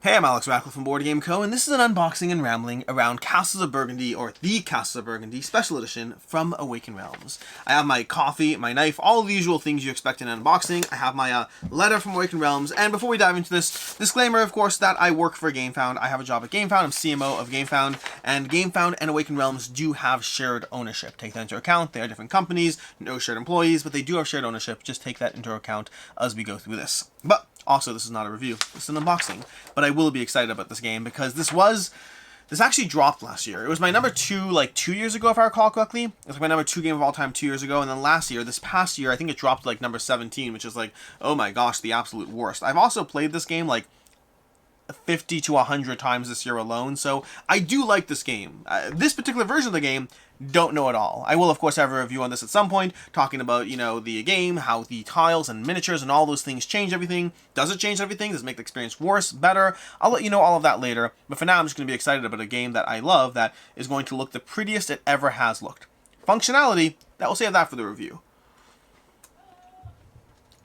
Hey, I'm Alex Ratcliffe from Board Game Co., and this is an unboxing and rambling around Castles of Burgundy, or the Castles of Burgundy Special Edition from Awaken Realms. I have my coffee, my knife, all the usual things you expect in an unboxing. I have my letter from Awaken Realms, and before we dive into this, disclaimer, of course, that I work for GameFound. I have a job at GameFound. I'm CMO of GameFound, and GameFound and Awaken Realms do have shared ownership. Take that into account. They are different companies, no shared employees, but they do have shared ownership. Just take that into account as we go through this. But also, this is not a review, this is an unboxing, but I will be excited about this game because this actually dropped last year. It was my number 2, like 2 years ago, if I recall correctly. It was like my number 2 game of all time 2 years ago, and then this past year, I think it dropped to like number 17, which is like, oh my gosh, the absolute worst. I've also played this game like 50 to 100 times this year alone, so I do like this game. This particular version of the game, don't know at all. I will, of course, have a review on this at some point, talking about, you know, the game, how the tiles and miniatures and all those things change everything. Does it change everything? Does it make the experience worse, better? I'll let you know all of that later, but for now, I'm just going to be excited about a game that I love that is going to look the prettiest it ever has looked. Functionality, that will save that for the review.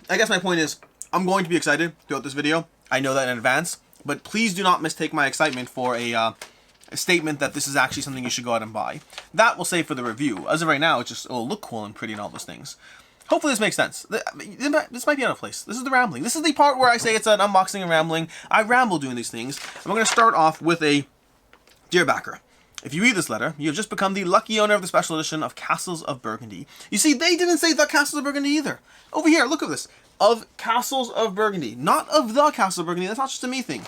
I guess my point is, I'm going to be excited throughout this video. I know that in advance, but please do not mistake my excitement for a statement that this is actually something you should go out and buy. That will save for the review. As of right now, it'll look cool and pretty and all those things. Hopefully this makes sense. This might be out of place. This is the rambling. This is the part where I say it's an unboxing and rambling. I ramble doing these things. And we're going to start off with a Dear Backer. If you read this letter, you have just become the lucky owner of the special edition of Castles of Burgundy. You see, they didn't say the Castles of Burgundy either. Over here, look at this. Of Castles of Burgundy. Not of the Castle of Burgundy. That's not just a me thing.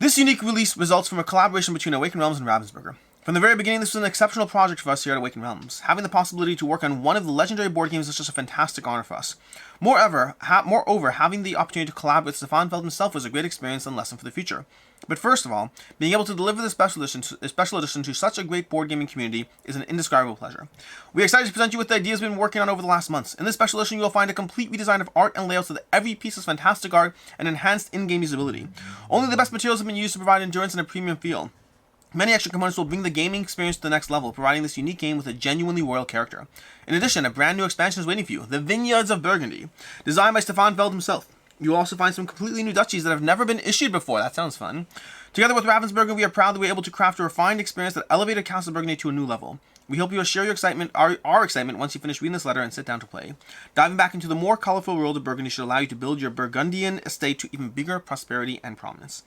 This unique release results from a collaboration between Awaken Realms and Ravensburger. From the very beginning, this was an exceptional project for us here at Awaken Realms. Having the possibility to work on one of the legendary board games is just a fantastic honor for us. Moreover, having the opportunity to collab with Stefan Feld himself was a great experience and lesson for the future. But first of all, being able to deliver the special edition to such a great board gaming community is an indescribable pleasure. We are excited to present you with the ideas we've been working on over the last months. In this special edition, you will find a complete redesign of art and layouts so that every piece is fantastic art and enhanced in-game usability. Only the best materials have been used to provide endurance and a premium feel. Many extra components will bring the gaming experience to the next level, providing this unique game with a genuinely royal character. In addition, a brand new expansion is waiting for you, the Vineyards of Burgundy, designed by Stefan Feld himself. You will also find some completely new duchies that have never been issued before. That sounds fun. Together with Ravensburger, we are proud that we were able to craft a refined experience that elevated Castle Burgundy to a new level. We hope you will share your excitement, our excitement, once you finish reading this letter and sit down to play. Diving back into the more colorful world of Burgundy should allow you to build your Burgundian estate to even bigger prosperity and prominence.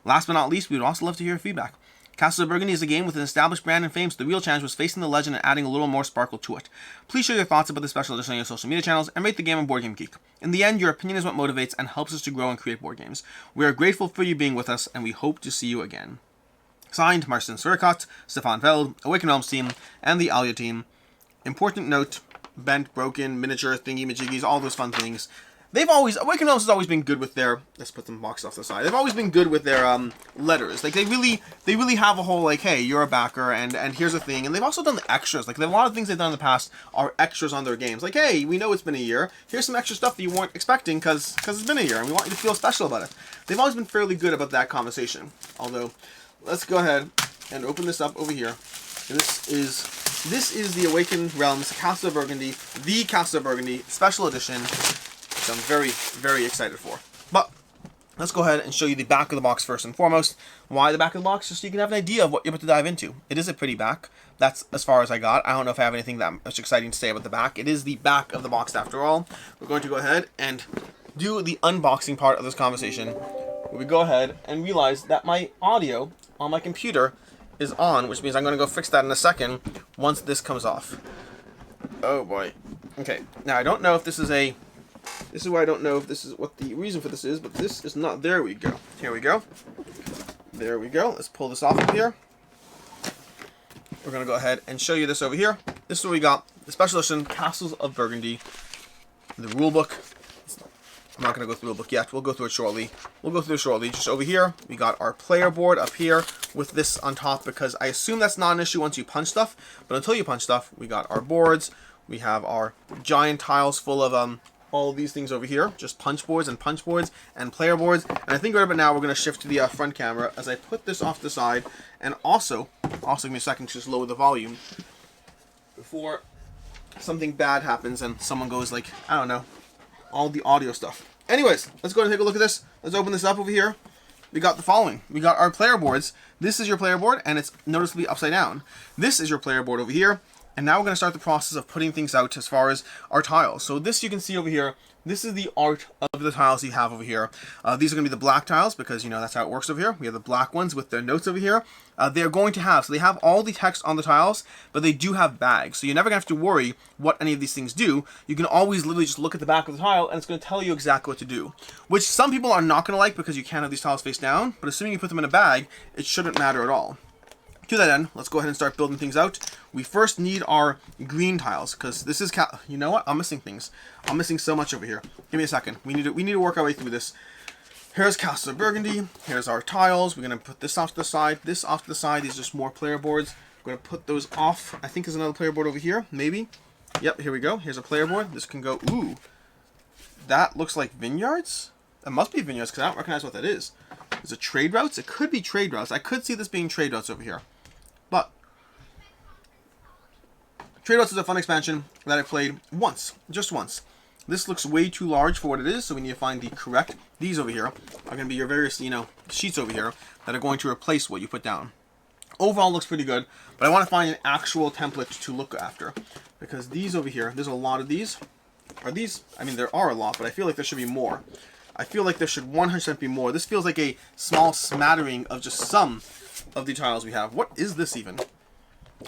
Last but not least, we would also love to hear your feedback. Castles of Burgundy is a game with an established brand and fame, so the real challenge was facing the legend and adding a little more sparkle to it. Please share your thoughts about the special edition on your social media channels and rate the game on Board Game Geek. In the end, your opinion is what motivates and helps us to grow and create board games. We are grateful for you being with us, and we hope to see you again. Signed, Marcin Surikot, Stefan Feld, Awaken Realms team, and the Alia team. Important note, bent, broken, miniature, thingy-majiggies, all those fun things. Awaken Realms has always been good with their, let's put them boxed off the side. They've always been good with their letters. Like they really have a whole like, hey, you're a backer and here's a thing. And they've also done the extras. Like a lot of things they've done in the past are extras on their games. Like, hey, we know it's been a year. Here's some extra stuff that you weren't expecting because it's been a year and we want you to feel special about it. They've always been fairly good about that conversation. Although, let's go ahead and open this up over here. And this is the Awaken Realms Castle of Burgundy, the Castle of Burgundy Special Edition. I'm very, very excited for. But let's go ahead and show you the back of the box first and foremost. Why the back of the box? Just so you can have an idea of what you're about to dive into. It is a pretty back. That's as far as I got. I don't know if I have anything that much exciting to say about the back. It is the back of the box after all. We're going to go ahead and do the unboxing part of this conversation, where we go ahead and realize that my audio on my computer is on, which means I'm going to go fix that in a second once this comes off. Oh boy. Okay. Now I don't know if this is a... This is why I don't know if this is what the reason for this is, but this is not. There we go. Here we go. There we go. Let's pull this off of here. We're going to go ahead and show you this over here. This is what we got. The special edition Castles of Burgundy. The rulebook. I'm not going to go through the rulebook yet. We'll go through it shortly. Just over here, we got our player board up here with this on top because I assume that's not an issue once you punch stuff. But until you punch stuff, we got our boards. We have our giant tiles full of all of these things over here, just punch boards and player boards. And I think right about now we're going to shift to the front camera as I put this off to the side. And also give me a second to just lower the volume before something bad happens and someone goes like, I don't know, all the audio stuff. Anyways, let's go ahead and take a look at this. Let's open this up over here. We got the following. We got our player boards. This is your player board, and it's noticeably upside down. This is your player board over here. And now we're going to start the process of putting things out as far as our tiles. So this you can see over here. This is the art of the tiles you have over here. These are going to be the black tiles because, you know, that's how it works over here. We have the black ones with their notes over here. They're going to have, so they have all the text on the tiles, but they do have bags. So you're never going to have to worry what any of these things do. You can always literally just look at the back of the tile and it's going to tell you exactly what to do. Which some people are not going to like because you can't have these tiles face down, but assuming you put them in a bag, it shouldn't matter at all. To that end, let's go ahead and start building things out. We first need our green tiles because this is you know what? I'm missing things. I'm missing so much over here. Give me a second. We need to work our way through this. Here's Castle of Burgundy. Here's our tiles. We're gonna put this off to the side. This off to the side. These are just more player boards. We're gonna put those off. I think there's another player board over here. Maybe. Yep. Here we go. Here's a player board. This can go. Ooh, that looks like Vineyards. That must be Vineyards because I don't recognize what that is. Is it trade routes? It could be trade routes. I could see this being trade routes over here. But Trade Routes is a fun expansion that I played once, just once. This looks way too large for what it is, so we need to find the correct. These over here are going to be your various, you know, sheets over here that are going to replace what you put down. Overall looks pretty good, but I want to find an actual template to look after because these over here, there's a lot of these. Are these? I mean, there are a lot, but I feel like there should be more. I feel like there should 100% be more. This feels like a small smattering of just some of the tiles we have. What is this even?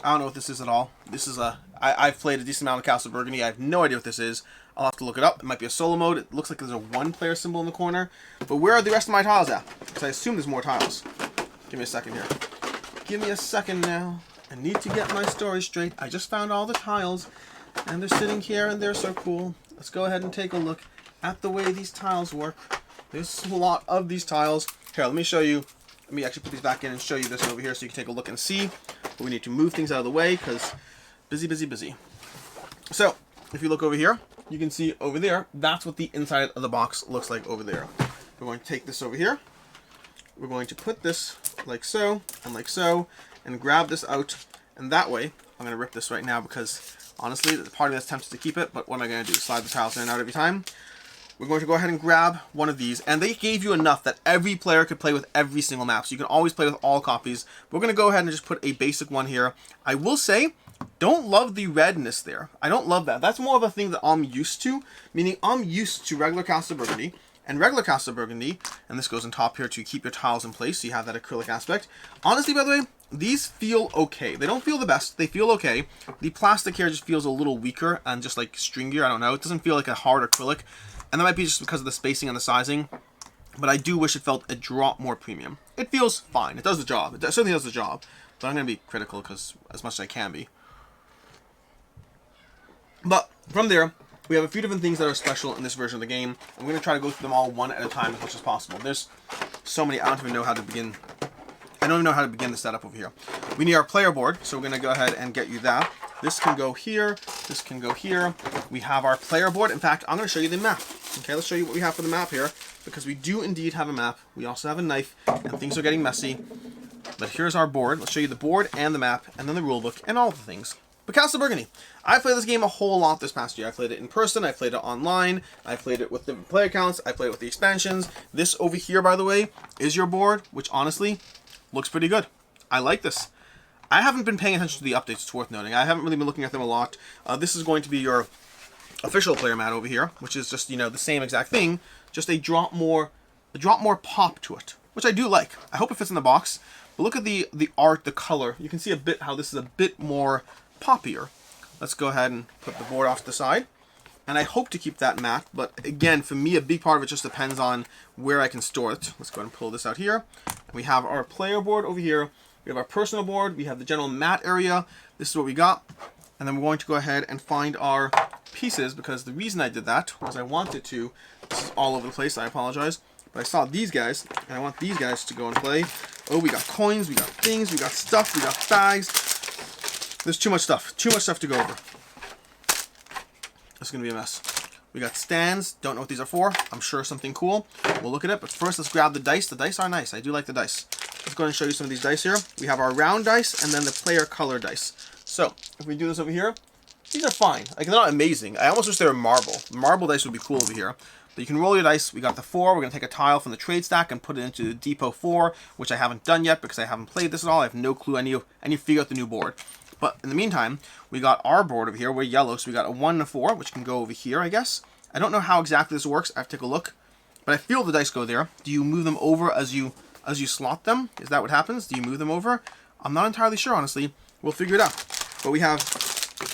I don't know what this is at all. This is I've played a decent amount of Castle Burgundy. I have no idea what this is. I'll have to look it up. It might be a solo mode. It looks like there's a one-player symbol in the corner. But where are the rest of my tiles at? Because I assume there's more tiles. Give me a second here. Give me a second now. I need to get my story straight. I just found all the tiles, and they're sitting here, and they're so cool. Let's go ahead and take a look at the way these tiles work. There's a lot of these tiles. Here, let me show you. Let me actually put these back in and show you this over here so you can take a look and see. But we need to move things out of the way because busy, busy, busy. So, if you look over here, you can see over there, that's what the inside of the box looks like over there. We're going to take this over here. We're going to put this like so, and grab this out. And that way, I'm going to rip this right now because, honestly, part of me that's tempted to keep it, but what am I going to do? Slide the tiles in and out every time? We're going to go ahead and grab one of these, and they gave you enough that every player could play with every single map, so you can always play with all copies. We're going to go ahead and just put a basic one here. I will say, don't love the redness there. I don't love that. That's more of a thing that I'm used to, meaning I'm used to regular Castle Burgundy, and regular Castle Burgundy, and this goes on top here to keep your tiles in place, so you have that acrylic aspect. Honestly, by the way, these feel okay. They don't feel the best. They feel okay. The plastic here just feels a little weaker and just like stringier. I don't know. It doesn't feel like a hard acrylic. And that might be just because of the spacing and the sizing. But I do wish it felt a drop more premium. It feels fine. It does the job. It certainly does the job. But I'm going to be critical because as much as I can be. But from there, we have a few different things that are special in this version of the game. I'm going to try to go through them all one at a time as much as possible. There's so many. I don't even know how to begin. I don't even know how to begin the setup over here. We need our player board. So we're going to go ahead and get you that. This can go here. This can go here. We have our player board. In fact, I'm going to show you the map. Okay, let's show you what we have for the map here. Because we do indeed have a map. We also have a knife. And things are getting messy. But here's our board. Let's show you the board and the map. And then the rulebook and all the things. But Castle Burgundy. I played this game a whole lot this past year. I played it in person. I played it online. I played it with different player counts. I played it with the expansions. This over here, by the way, is your board. Which honestly looks pretty good. I like this. I haven't been paying attention to the updates, it's worth noting. I haven't really been looking at them a lot. This is going to be your official player mat over here, which is just, you know, the same exact thing, just a drop more pop to it, which I do like. I hope it fits in the box. But look at the art, the color. You can see a bit how this is a bit more poppier. Let's go ahead and put the board off to the side. And I hope to keep that matte, but again, for me, a big part of it just depends on where I can store it. Let's go ahead and pull this out here. We have our player board over here. We have our personal board. We have the general mat area. This is what we got. And then we're going to go ahead and find our pieces, because the reason I did that was I wanted to. This is all over the place. I apologize. But I saw these guys, and I want these guys to go and play. Oh, we got coins. We got things. We got stuff. We got bags. There's too much stuff. Too much stuff to go over. It's going to be a mess. We got stands. Don't know what these are for. I'm sure something cool. We'll look at it. But first, let's grab the dice. The dice are nice. I do like the dice. Let's go ahead and show you some of these dice here. We have our round dice and then the player color dice. So, if we do this over here, these are fine. Like, they're not amazing. I almost wish they were marble. Marble dice would be cool over here. But you can roll your dice. We got the 4. We're going to take a tile from the trade stack and put it into the depot 4, which I haven't done yet because I haven't played this at all. I have no clue. I need to figure out the new board. But in the meantime, we got our board over here. We're yellow, so we got a 1 and a 4, which can go over here, I guess. I don't know how exactly this works. I have to take a look. But I feel the dice go there. Do you move them over as you slot them? Is that what happens? Do you move them over? I'm not entirely sure, honestly. We'll figure it out. But we have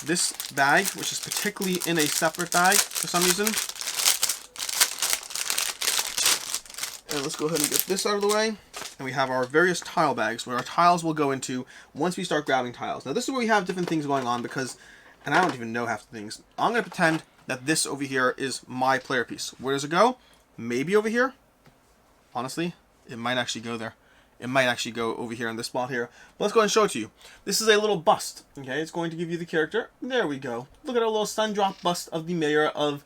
this bag, which is particularly in a separate bag for some reason. And let's go ahead and get this out of the way. And we have our various tile bags where our tiles will go into once we start grabbing tiles. Now this is where we have different things going on because, and I don't even know half the things. I'm going to pretend that this over here is my player piece. Where does it go? Maybe over here. Honestly, it might actually go there. It might actually go over here in this spot here. But let's go ahead and show it to you. This is a little bust. Okay, it's going to give you the character. There we go. Look at our little sun drop bust of the mayor of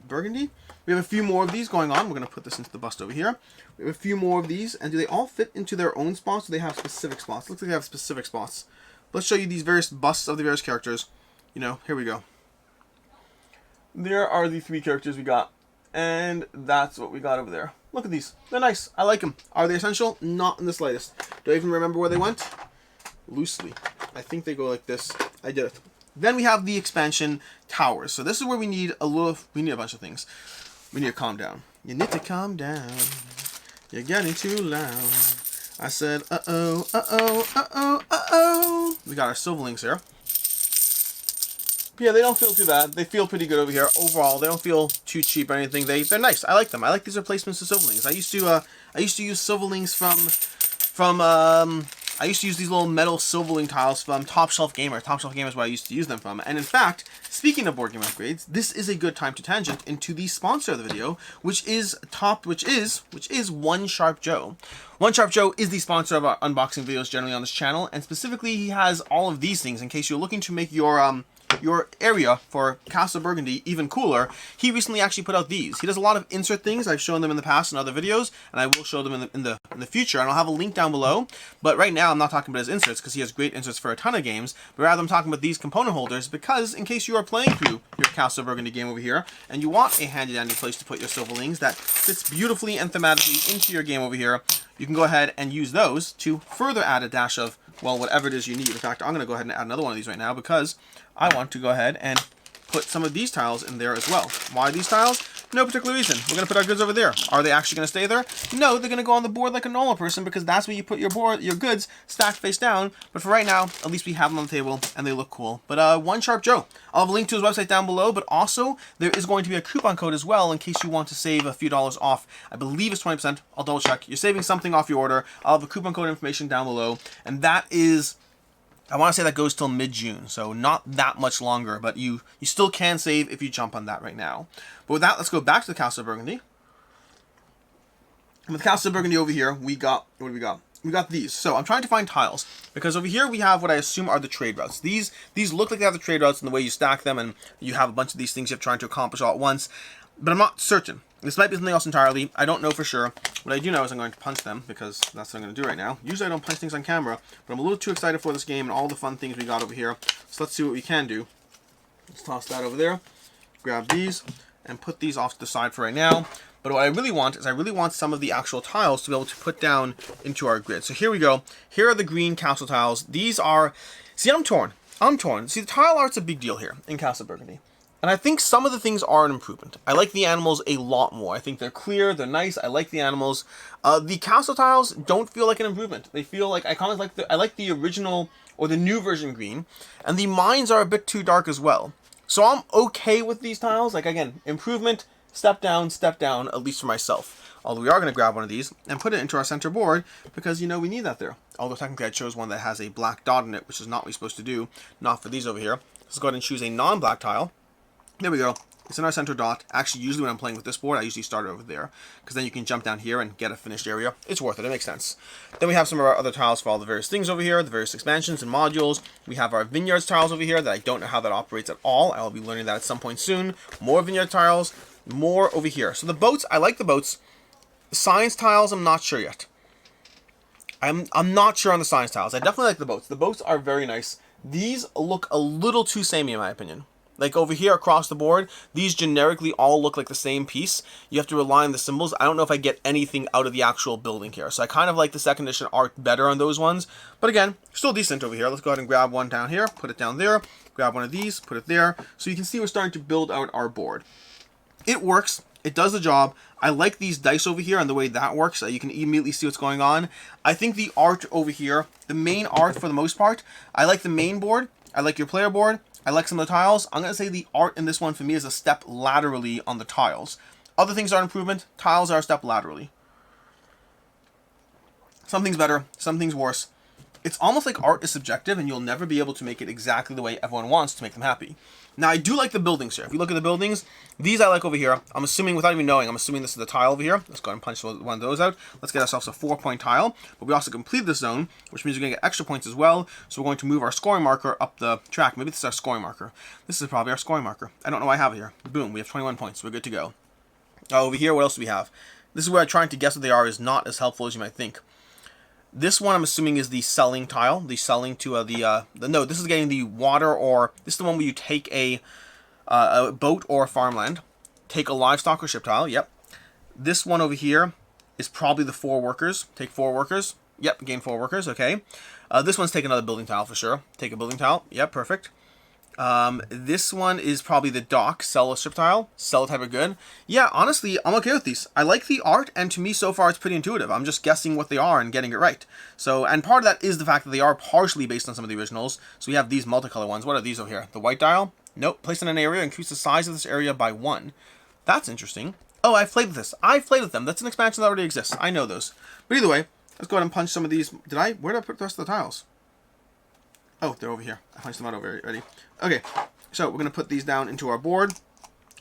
Burgundy. We have a few more of these going on. We're going to put this into the bust over here. We have a few more of these. And do they all fit into their own spots? Or do they have specific spots? Looks like they have specific spots. Let's show you these various busts of the various characters. You know, here we go. There are the 3 characters we got. And that's what we got over there. Look at these. They're nice. I like them. Are they essential? Not in the slightest. Do I even remember where they went? Loosely. I think they go like this. I did it. Then we have the expansion towers. So this is where we need a bunch of things. We need to calm down. You need to calm down. You're getting too loud. I said, uh-oh, uh-oh, uh-oh, uh-oh. We got our silverlings here. Yeah, they don't feel too bad. They feel pretty good over here. Overall, they don't feel too cheap or anything. They're nice. I like them. I like these replacements of silverlings. I used to use silverlings I used to use these little metal silverling tiles from Top Shelf Gamer. Top Shelf Gamer is where I used to use them from. And in fact, speaking of board game upgrades, this is a good time to tangent into the sponsor of the video, which is OneSharpJoe. OneSharpJoe is the sponsor of our unboxing videos generally on this channel, and specifically he has all of these things in case you're looking to make your area for Castle Burgundy even cooler. He recently actually put out these. He does a lot of insert things. I've shown them in the past in other videos, and I will show them in the future, and I'll have a link down below. But right now I'm not talking about his inserts because he has great inserts for a ton of games, but rather I'm talking about these component holders because in case you are playing through your Castle Burgundy game over here and you want a handy dandy place to put your silverlings that fits beautifully and thematically into your game over here, you can go ahead and use those to further add a dash of, well, whatever it is you need. In fact, I'm going to go ahead and add another one of these right now because I want to go ahead and put some of these tiles in there as well. Why these tiles? No particular reason. We're going to put our goods over there. Are they actually going to stay there? No, they're going to go on the board like a normal person because that's where you put your goods stacked face down. But for right now, at least we have them on the table and they look cool. But OneSharpJoe, I'll have a link to his website down below, but also there is going to be a coupon code as well in case you want to save a few dollars off. I believe it's 20%. I'll double check. You're saving something off your order. I'll have a coupon code information down below. And that is, I want to say that goes till mid-June, so not that much longer, but you still can save if you jump on that right now. But with that, let's go back to the Castle Burgundy. And with Castle Burgundy over here, we got, what do we got? We got these. So I'm trying to find tiles, because over here we have what I assume are the trade routes. These look like they have the trade routes in the way you stack them, and you have a bunch of these things you're trying to accomplish all at once, but I'm not certain. This might be something else entirely. I don't know for sure. What I do know is I'm going to punch them because that's what I'm going to do right now. Usually I don't punch things on camera, but I'm a little too excited for this game and all the fun things we got over here. So let's see what we can do. Let's toss that over there. Grab these and put these off to the side for right now. But what I really want is I really want some of the actual tiles to be able to put down into our grid. So here we go. Here are the green castle tiles. These are... See, I'm torn. See, the tile art's a big deal here in Castle Burgundy. And I think some of the things are an improvement. I like the animals a lot more. I think they're clear, they're nice, I like the animals. The castle tiles don't feel like an improvement. They feel like, I kind of like I like the original, or the new version green, and the mines are a bit too dark as well. So I'm okay with these tiles. Like, again, improvement, step down, at least for myself. Although we are going to grab one of these and put it into our center board, because, you know, we need that there. Although technically I chose one that has a black dot in it, which is not what we're supposed to do. Not for these over here. Let's go ahead and choose a non-black tile. There we go. It's in our center dot. Actually, usually when I'm playing with this board, I usually start it over there, because then you can jump down here and get a finished area. It's worth it. It makes sense. Then we have some of our other tiles for all the various things over here, the various expansions and modules. We have our Vineyards tiles over here that I don't know how that operates at all. I will be learning that at some point soon. More Vineyard tiles. More over here. So the boats, I like the boats. The science tiles, I'm not sure yet. I'm not sure on the science tiles. I definitely like the boats. The boats are very nice. These look a little too samey in my opinion. Like over here across the board, these generically all look like the same piece. You have to rely on the symbols. I don't know if I get anything out of the actual building here. So I kind of like the second edition art better on those ones. But again, still decent over here. Let's go ahead and grab one down here, put it down there, grab one of these, put it there. So you can see we're starting to build out our board. It works. It does the job. I like these dice over here and the way that works. You can immediately see what's going on. I think the art over here, the main art for the most part, I like the main board. I like your player board. I like some of the tiles. I'm going to say the art in this one for me is a step laterally on the tiles. Other things are improvement. Tiles are a step laterally. Some things better, some things worse. It's almost like art is subjective and you'll never be able to make it exactly the way everyone wants to make them happy. Now, I do like the buildings here. If you look at the buildings, these I like over here. I'm assuming, without even knowing, I'm assuming this is the tile over here. Let's go ahead and punch one of those out. Let's get ourselves a 4-point tile. But we also completed this zone, which means we're going to get extra points as well. So we're going to move our scoring marker up the track. Maybe this is our scoring marker. This is probably our scoring marker. I don't know why I have it here. Boom, we have 21 points. We're good to go. Over here, what else do we have? This is where trying to guess what they are is not as helpful as you might think. This one I'm assuming is the selling tile. The selling to no, this is getting the water, or this is the one where you take a boat or farmland, take a livestock or ship tile. Yep. This one over here is probably the 4 workers. Take 4 workers. Yep, gain 4 workers. Okay. This one's take another building tile for sure. Take a building tile. Yep, perfect. This one is probably the dock. Sell a ship tile. Sell a type of good. Yeah, honestly, I'm okay with these. I like the art, and to me, so far, it's pretty intuitive. I'm just guessing what they are and getting it right. So, and part of that is the fact that they are partially based on some of the originals. So we have these multicolor ones. What are these over here? The white dial? Nope. Placed in an area, increase the size of this area by 1. That's interesting. Oh, I've played with this. I've played with them. That's an expansion that already exists. I know those. But either way, let's go ahead and punch some of these. Where did I put the rest of the tiles? Oh, they're over here. I punched them out over here. Ready? Okay, so we're going to put these down into our board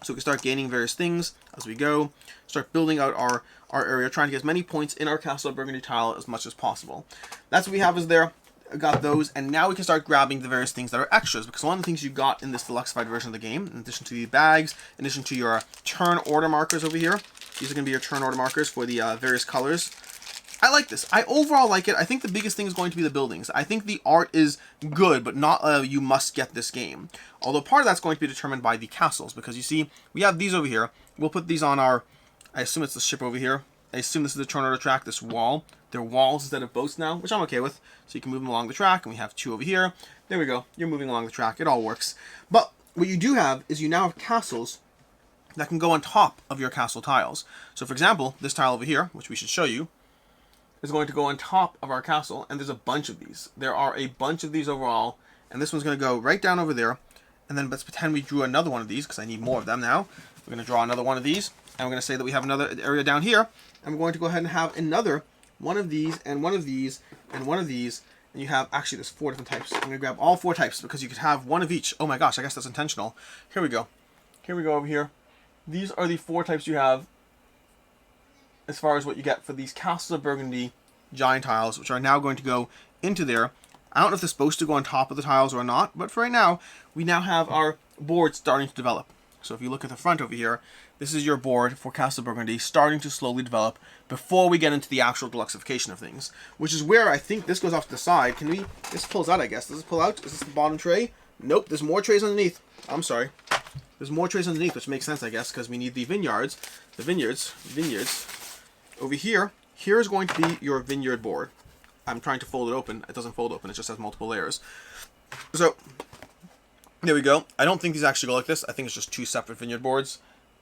so we can start gaining various things as we go. Start building out our area, trying to get as many points in our Castle of Burgundy tile as much as possible. That's what we have is there. I got those, and now we can start grabbing the various things that are extras, because one of the things you got in this deluxified version of the game, in addition to the bags, in addition to your turn order markers over here, these are going to be your turn order markers for the various colors. I like this. I overall like it. I think the biggest thing is going to be the buildings. I think the art is good, but not you must get this game. Although part of that's going to be determined by the castles, because you see, we have these over here. We'll put these on our, I assume it's the ship over here. I assume this is the turn order track, this wall. They're walls instead of boats now, which I'm okay with. So you can move them along the track, and we have 2 over here. There we go. You're moving along the track. It all works. But what you do have is you now have castles that can go on top of your castle tiles. So for example, this tile over here, which we should show you, is going to go on top of our castle, and there's a bunch of these. There are a bunch of these overall, and this one's going to go right down over there. And then let's pretend we drew another one of these, because I need more of them now. We're going to draw another one of these, and we're going to say that we have another area down here, and we're going to go ahead and have another one of these, and one of these, and one of these, and you have, actually there's 4 different types. I'm going to grab all 4 types, because you could have one of each. Oh my gosh, I guess that's intentional. Here we go. Here we go over here. These are the 4 types you have as far as what you get for these Castle of Burgundy giant tiles, which are now going to go into there. I don't know if they're supposed to go on top of the tiles or not, but for right now, we now have our board starting to develop. So if you look at the front over here, this is your board for Castle of Burgundy starting to slowly develop before we get into the actual deluxification of things, which is where I think this goes off to the side. Can we, this pulls out, I guess. Does this pull out? Is this the bottom tray? Nope, there's more trays underneath. I'm sorry. There's more trays underneath, which makes sense, I guess, because we need the vineyards. The vineyards. Over here, here is going to be your vineyard board. I'm trying to fold it open. It doesn't fold open. It just has multiple layers. So, there we go. I don't think these actually go like this. I think it's just 2 separate vineyard boards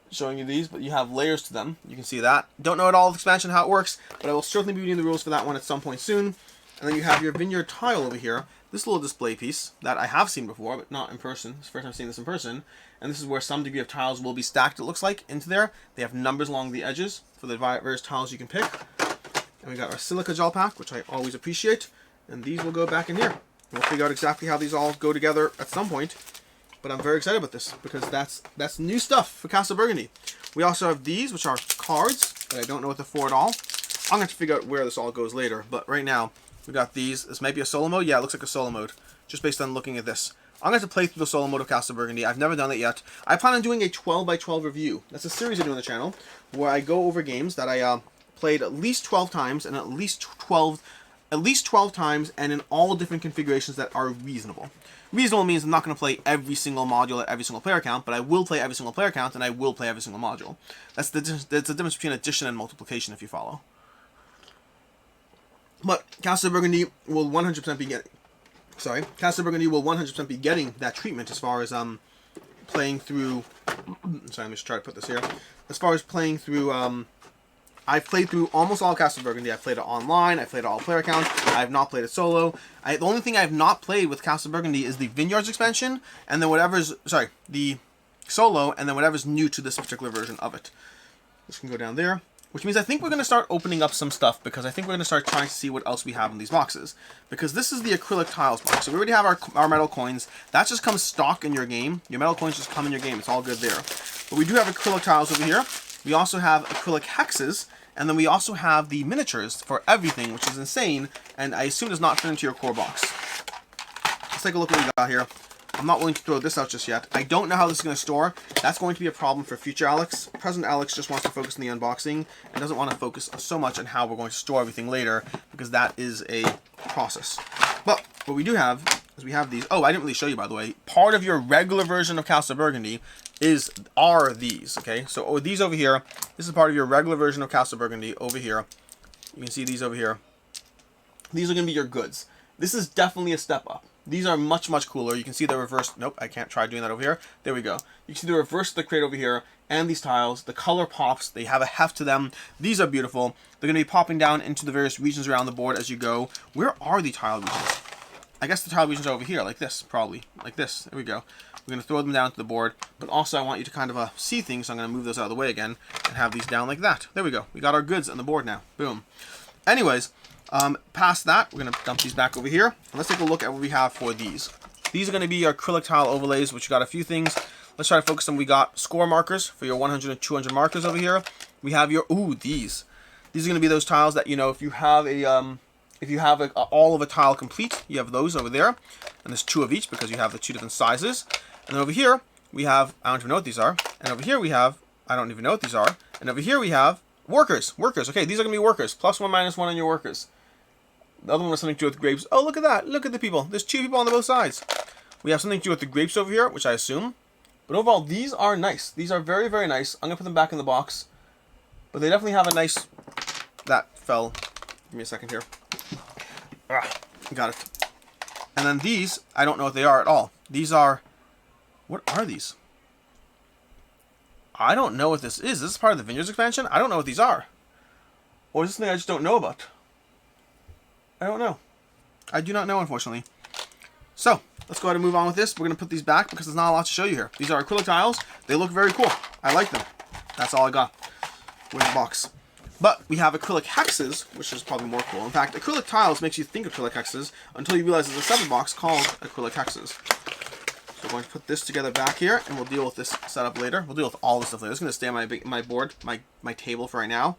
showing you these, but you have layers to them. You can see that. Don't know at all of expansion how it works, but I will certainly be reading the rules for that one at some point soon. And then you have your vineyard tile over here. This little display piece that I have seen before, but not in person. It's the first time seeing this in person. And this is where some degree of tiles will be stacked, it looks like, into there. They have numbers along the edges for the various tiles you can pick. And we got our silica gel pack, which I always appreciate. And these will go back in here. We'll figure out exactly how these all go together at some point. But I'm very excited about this, because that's new stuff for Castle Burgundy. We also have these, which are cards, that I don't know what they're for at all. I'm going to have to figure out where this all goes later. But right now, we got these. This might be a solo mode. Yeah, it looks like a solo mode, just based on looking at this. I'm going to play through the solo mode of Castle Burgundy. I've never done it yet. I plan on doing a 12 by 12 review. That's a series I do on the channel, where I go over games that I played at least 12 times and at least 12 at least 12 times and in all different configurations that are reasonable. Reasonable means I'm not going to play every single module at every single player count, but I will play every single player count and I will play every single module. That's the difference between addition and multiplication, if you follow. But Castle of Burgundy will 100% be getting... Sorry. Castle of Burgundy will 100% be getting that treatment as far as playing through... Sorry, let me just try to put this here. As far as playing through... I've played through almost all Castle of Burgundy. I've played it online. I've played it all player counts. I have not played it solo. The only thing I have not played with Castle of Burgundy is the Vineyards Expansion, and then whatever's... Sorry, the solo, and then whatever's new to this particular version of it. This can go down there. Which means I think we're going to start opening up some stuff, because I think we're going to start trying to see what else we have in these boxes. Because this is the acrylic tiles box. So we already have our metal coins. That just comes stock in your game. Your metal coins just come in your game. It's all good there. But we do have acrylic tiles over here. We also have acrylic hexes. And then we also have the miniatures for everything, which is insane. And I assume does not fit into your core box. Let's take a look at what we got here. I'm not willing to throw this out just yet. I don't know how this is going to store. That's going to be a problem for future Alex. Present Alex just wants to focus on the unboxing and doesn't want to focus so much on how we're going to store everything later, because that is a process. But what we do have is we have these. Oh, I didn't really show you, by the way. Part of your regular version of Castle of Burgundy are these, okay? So these over here, this is part of your regular version of Castle of Burgundy over here. You can see these over here. These are going to be your goods. This is definitely a step up. These are much, much cooler. You can see the reverse. Nope, I can't try doing that over here. There we go. You can see the reverse of the crate over here and these tiles. The color pops. They have a heft to them. These are beautiful. They're going to be popping down into the various regions around the board as you go. Where are the tile regions? I guess the tile regions are over here, like this, probably. Like this. There we go. We're going to throw them down to the board. But also, I want you to kind of see things, so I'm going to move those out of the way again and have these down like that. There we go. We got our goods on the board now. Boom. Anyways... past that, we're going to dump these back over here. And let's take a look at what we have for these. These are going to be your acrylic tile overlays, which got a few things. Let's try to focus on. We got score markers for your 100 and 200 markers over here. We have your, these. These are going to be those tiles that, you know, if you have all of a tile complete, you have those over there. And there's 2 of each because you have the 2 different sizes. And then over here, we have, I don't even know what these are. And over here we have, I don't even know what these are. And over here we have workers. Okay, these are going to be workers. +1, -1 on your workers. The other one was something to do with grapes. Oh, look at that. Look at the people. There's 2 people on both sides. We have something to do with the grapes over here, which I assume. But overall, these are nice. These are very, very nice. I'm going to put them back in the box. But they definitely have a nice... That fell. Give me a second here. Got it. And then these, I don't know what they are at all. These are... What are these? I don't know what this is. Is this part of the Vineyards Expansion? I don't know what these are. Or is this something I just don't know about? I don't know. I do not know, unfortunately. So, let's go ahead and move on with this. We're going to put these back because there's not a lot to show you here. These are acrylic tiles. They look very cool. I like them. That's all I got with the box. But we have acrylic hexes, which is probably more cool. In fact, acrylic tiles makes you think acrylic hexes until you realize there's a separate box called acrylic hexes. So we're going to put this together back here, and we'll deal with this setup later. We'll deal with all this stuff later. It's going to stay on my board, my table for right now.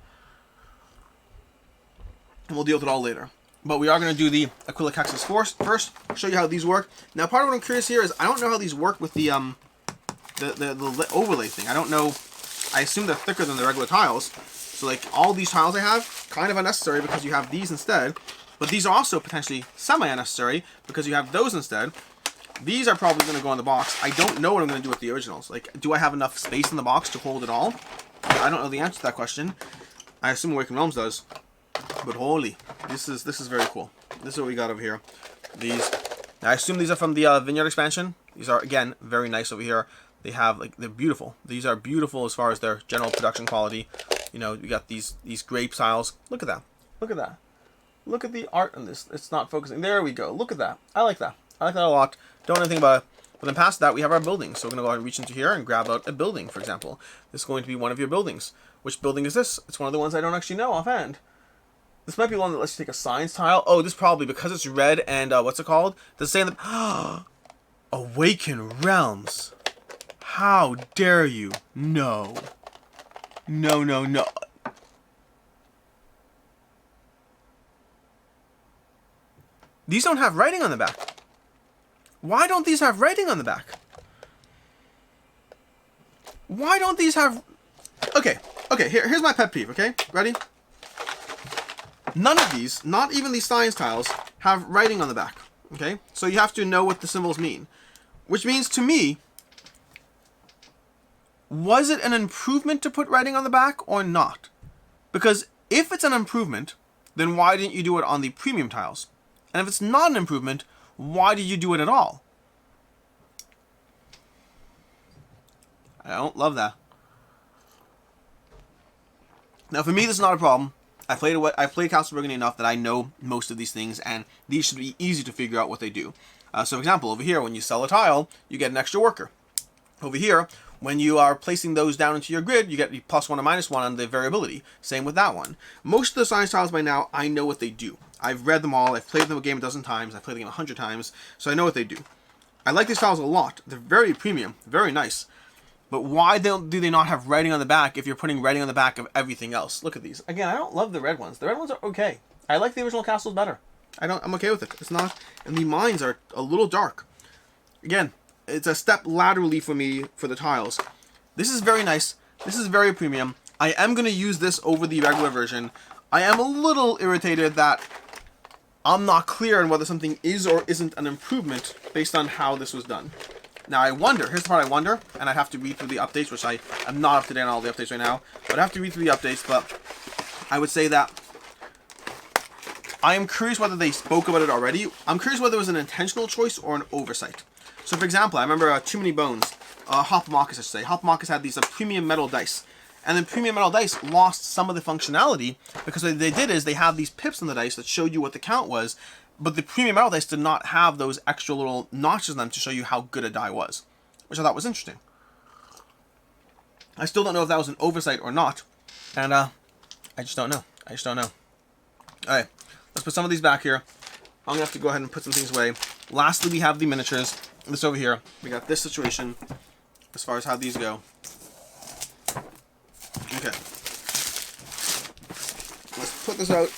And we'll deal with it all later. But we are going to do the acrylic hexes first. Show you how these work. Now, part of what I'm curious here is I don't know how these work with the overlay thing. I don't know. I assume they're thicker than the regular tiles. So, like, all these tiles I have, kind of unnecessary because you have these instead. But these are also potentially semi-unnecessary because you have those instead. These are probably going to go in the box. I don't know what I'm going to do with the originals. Like, do I have enough space in the box to hold it all? I don't know the answer to that question. I assume Awaken Realms does. But holy, this is very cool. This is what we got over here. These, I assume these are from the Vineyard Expansion. These are, again, very nice over here. They have, like, they're beautiful. These are beautiful as far as their general production quality. You know, you got these grape tiles. Look at that. Look at that. Look at the art on this. It's not focusing. There we go. Look at that. I like that. I like that a lot. Don't know anything about it. But then past that, we have our buildings. So we're going to go ahead and reach into here and grab out a building, for example. This is going to be one of your buildings. Which building is this? It's one of the ones I don't actually know offhand. This might be one that lets you take a science tile. Oh, this probably, because it's red and, what's it called? Does it say in the... Awaken Realms. How dare you? No. No, no, no. These don't have writing on the back. Why don't these have writing on the back? Why don't these have... Okay, here's my pet peeve, okay? Ready? none of these, not even these science tiles, have writing on the back. Okay, so you have to know what the symbols mean, which means to me, was it an improvement to put writing on the back or not? Because if it's an improvement, then why didn't you do it on the premium tiles? And if it's not an improvement, why did you do it at all? I don't love that. Now, for me, this is not a problem. I played Castle Burgundy enough that I know most of these things, and these should be easy to figure out what they do. So, for example, over here, when you sell a tile, you get an extra worker. Over here, when you are placing those down into your grid, you get the +1 or -1 on the variability. Same with that one. Most of the science tiles by now, I know what they do. I've read them all. I've played them a game a dozen times. I've played the game 100 times, so I know what they do. I like these tiles a lot. They're very premium, very nice. But why do they not have writing on the back if you're putting writing on the back of everything else? Look at these. Again, I don't love the red ones. The red ones are okay. I like the original castles better. I'm okay with it. It's not, and the mines are a little dark. Again, it's a step laterally for me for the tiles. This is very nice. This is very premium. I am going to use this over the regular version. I am a little irritated that I'm not clear on whether something is or isn't an improvement based on how this was done. Now I wonder, here's the part I wonder, and I have to read through the updates, which I am not up to date on all the updates right now, but I have to read through the updates, but I would say that I am curious whether they spoke about it already. I'm curious whether it was an intentional choice or an oversight. So for example, I remember Too Many Bones, Hopmockus I should say. Hopmockus had these premium metal dice, and then premium metal dice lost some of the functionality because what they did is they have these pips on the dice that showed you what the count was, but the premium metal dice did not have those extra little notches on them to show you how good a die was, which I thought was interesting. I still don't know if that was an oversight or not, and I just don't know. I just don't know. Alright, let's put some of these back here. I'm going to have to go ahead and put some things away. Lastly, we have the miniatures. This over here. We got this situation as far as how these go. Okay. Let's put this out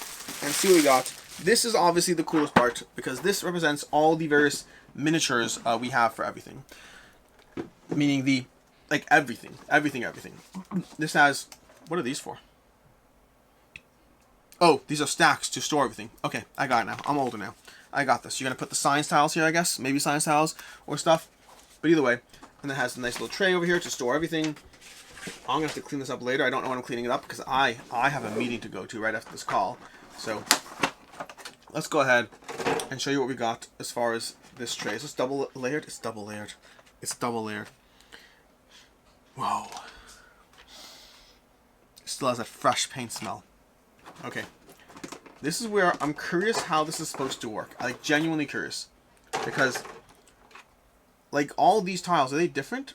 and see what we got. This is obviously the coolest part because this represents all the various miniatures we have for everything. Meaning the, like everything. Everything. This has, what are these for? Oh, these are stacks to store everything. Okay, I got it now. I'm older now. I got this. You're going to put the science tiles here, I guess. Maybe science tiles or stuff. But either way. And it has a nice little tray over here to store everything. I'm going to have to clean this up later. I don't know when I'm cleaning it up because I have a meeting to go to right after this call. So let's go ahead and show you what we got as far as this tray. Is this double layered? It's double layered. It's double layered. Whoa. It still has that fresh paint smell. Okay. This is where I'm curious how this is supposed to work. I'm like genuinely curious. Because like all these tiles, are they different?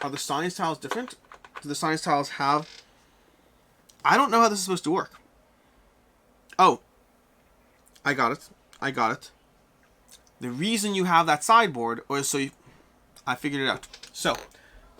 Are the science tiles different? Do the science tiles have... I don't know how this is supposed to work. Oh. I got it. The reason you have that sideboard is so you... I figured it out. So,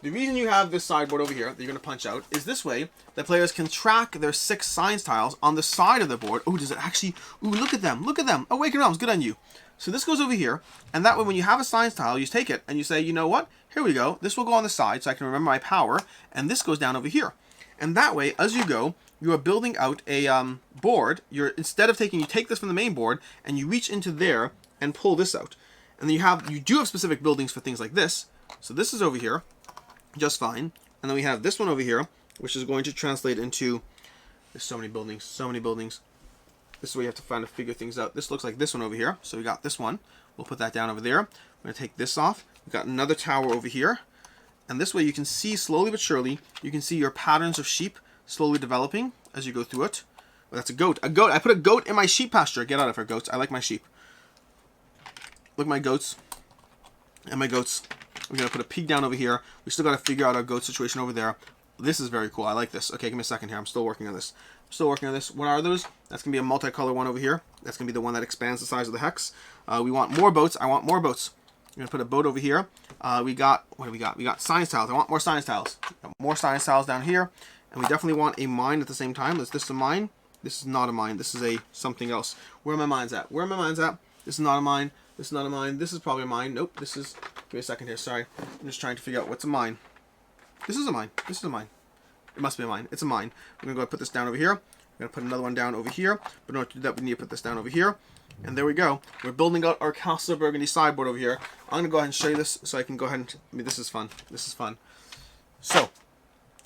the reason you have this sideboard over here that you're going to punch out is this way that players can track their 6 science tiles on the side of the board. Oh, does it actually... Ooh, look at them. Look at them. Awaken Realms. Good on you. So this goes over here, and that way when you have a science tile, you just take it and you say, you know what? Here we go. This will go on the side so I can remember my power, and this goes down over here. And that way, as you go, you are building out a board. Instead of you take this from the main board and you reach into there and pull this out. And then you do have specific buildings for things like this. So this is over here, just fine. And then we have this one over here, which is going to translate into... There's so many buildings, so many buildings. This is where you have to find to figure things out. This looks like this one over here. So we got this one. We'll put that down over there. I'm going to take this off. We've got another tower over here. And this way you can see slowly but surely, you can see your patterns of sheep slowly developing as you go through it. Oh, that's a goat. A goat. I put a goat in my sheep pasture. Get out of here, goats. I like my sheep. Look at my goats. And my goats. We're going to put a pig down over here. We still got to figure out our goat situation over there. This is very cool. I like this. Okay, give me a second here. I'm still working on this. What are those? That's going to be a multicolor one over here. That's going to be the one that expands the size of the hex. We want more boats. I want more boats. I'm going to put a boat over here. What do we got? We got science tiles. I want more science tiles. More science tiles down here. And we definitely want a mine at the same time. Is this a mine? This is not a mine. This is a something else. Where are my mines at? This is not a mine. This is not a mine. This is probably a mine. Nope. This is... Give me a second here. Sorry. I'm just trying to figure out what's a mine. This is a mine. It must be a mine. It's a mine. I'm going to go put this down over here. going to put another one down over here. But in order to do that, we need to put this down over here. And there we go. We're building out our Castle of Burgundy sideboard over here. I'm going to go ahead and show you this so I can go ahead and... I mean, this is fun. This is fun. So,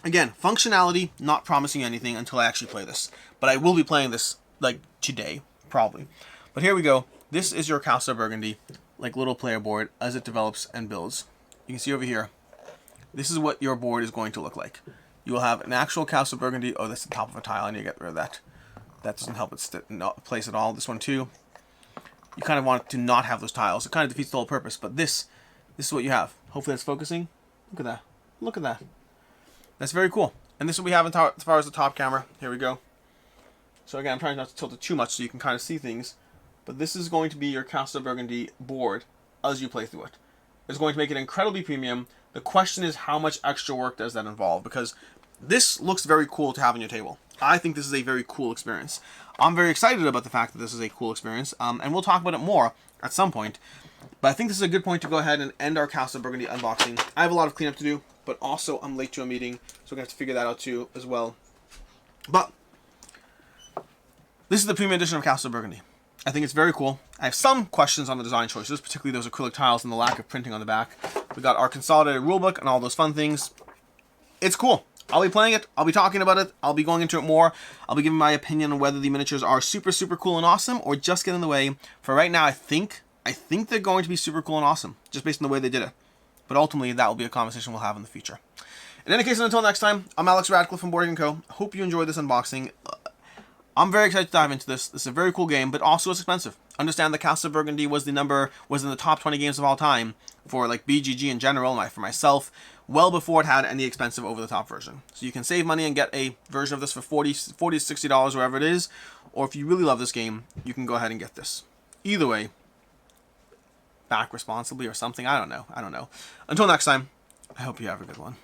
again, functionality, not promising anything until I actually play this. But I will be playing this, like, today, probably. But here we go. This is your Castle of Burgundy, like, little player board as it develops and builds. You can see over here, this is what your board is going to look like. You will have an actual Castle of Burgundy. Oh, that's the top of a tile. I need to get rid of that. That doesn't help it place at all. This one, too. You kind of want to not have those tiles. It kind of defeats the whole purpose. But this is what you have. Hopefully that's focusing. Look at that. Look at that. That's very cool. And this is what we have as far as the top camera. Here we go. So again, I'm trying not to tilt it too much so you can kind of see things. But this is going to be your Castle of Burgundy board as you play through it. It's going to make it incredibly premium. The question is, how much extra work does that involve? Because this looks very cool to have on your table. I think this is a very cool experience. I'm very excited about the fact that this is a cool experience, and we'll talk about it more at some point. But I think this is a good point to go ahead and end our Castle of Burgundy unboxing. I have a lot of cleanup to do, but also I'm late to a meeting, so we're going to have to figure that out too as well. But this is the premium edition of Castle of Burgundy. I think it's very cool. I have some questions on the design choices, particularly those acrylic tiles and the lack of printing on the back. We got our consolidated rulebook and all those fun things. It's cool. I'll be playing it. I'll be talking about it. I'll be going into it more. I'll be giving my opinion on whether the miniatures are super, super cool and awesome or just get in the way. For right now, I think they're going to be super cool and awesome, just based on the way they did it. But ultimately, that will be a conversation we'll have in the future. In any case, until next time, I'm Alex Radcliffe from Board & Co. Hope you enjoyed this unboxing. I'm very excited to dive into this. This is a very cool game, but also it's expensive. Understand that Castle of Burgundy was in the top 20 games of all time for like BGG in general, and for myself, well before it had any expensive over-the-top version. So you can save money and get a version of this for $40 to $60, wherever it is, or if you really love this game, you can go ahead and get this. Either way, back responsibly or something. I don't know. Until next time, I hope you have a good one.